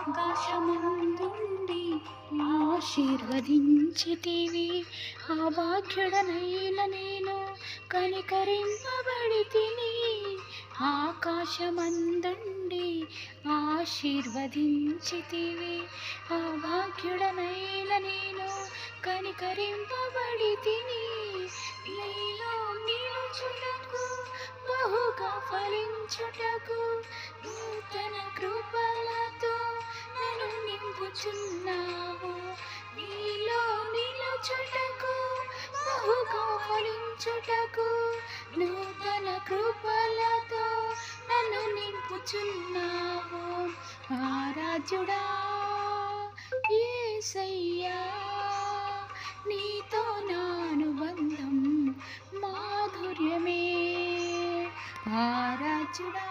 ఆకాశమందుండి ఆశీర్వదించితివి. ఆ భాగ్యుడనైన నేను కనికరింపబడితిని. ఆకాశమందుండి ఆశీర్వదించితివి. ఆ భాగ్యుడనైన నేను కనికరింపబడితిని. నీలో నిలుచుటకు బహుగా ఫలించుటకు నూతన కృపలతో నన్ను నింపుచున్నావు. నీలో నిలుచుటకు బహుగా ఫలించుటకు నూతన కృపలతో నన్ను నింపుచున్నావు. ఆరాధ్యుడా యేసయ్యా, నీతో నా అనుబంధం మాధుర్యమే. ఆరాధ్యుడా